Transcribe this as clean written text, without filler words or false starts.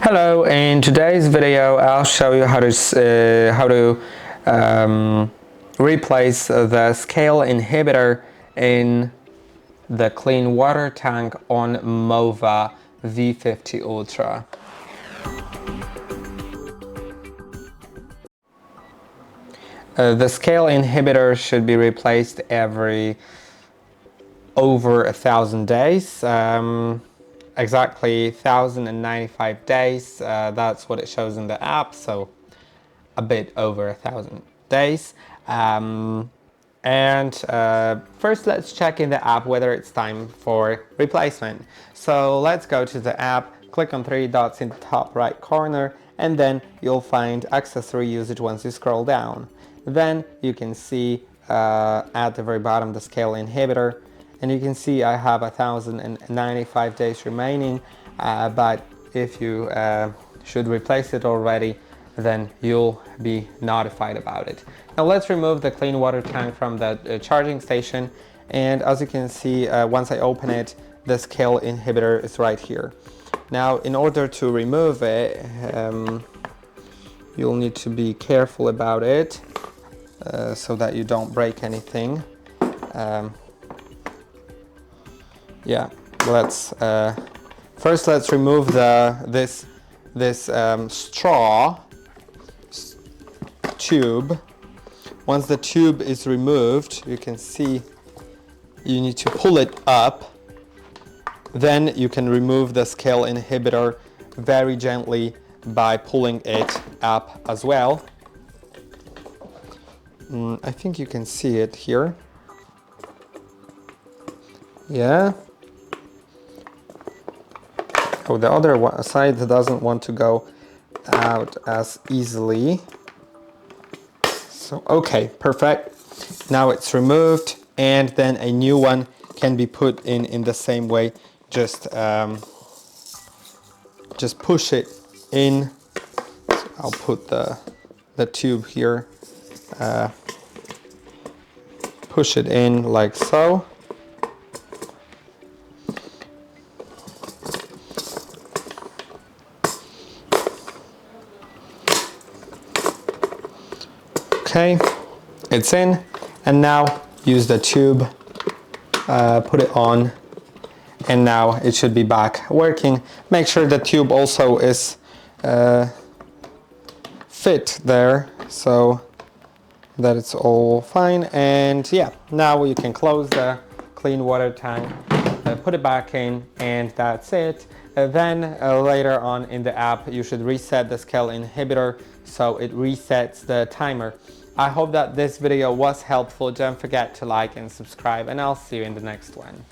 Hello, in today's video I'll show you how to replace the scale inhibitor in the clean water tank on MOVA V50 Ultra. The scale inhibitor should be replaced every over 1,000 days. Exactly 1,095 days. That's what it shows in the app, so a bit over 1,000 days. First let's check in the app whether it's time for replacement. So let's go to the app, click on three dots in the top right corner, and then you'll find accessory usage once you scroll down. Then you can see at the very bottom the scale inhibitor, and you can see I have 1,095 days remaining, but if you should replace it already, then you'll be notified about it. Now let's remove the clean water tank from the charging station, and as you can see, once I open it, the scale inhibitor is right here. Now in order to remove it, you'll need to be careful about it so that you don't break anything. Yeah, first let's remove this straw tube. Once the tube is removed, you can see you need to pull it up. Then you can remove the scale inhibitor very gently by pulling it up as well. I think you can see it here. Yeah. Oh, the other side doesn't want to go out as easily. So, okay, perfect. Now it's removed, and then a new one can be put in the same way. Just push it in. So I'll put the tube here. Push it in like so. Okay, it's in, and now use the tube, put it on, and now it should be back working. Make sure the tube also is fit there so that it's all fine. And yeah, now you can close the clean water tank, put it back in, and that's it. Then later on in the app you should reset the scale inhibitor so it resets the timer. I hope that this video was helpful. Don't forget to like and subscribe, and I'll see you in the next one.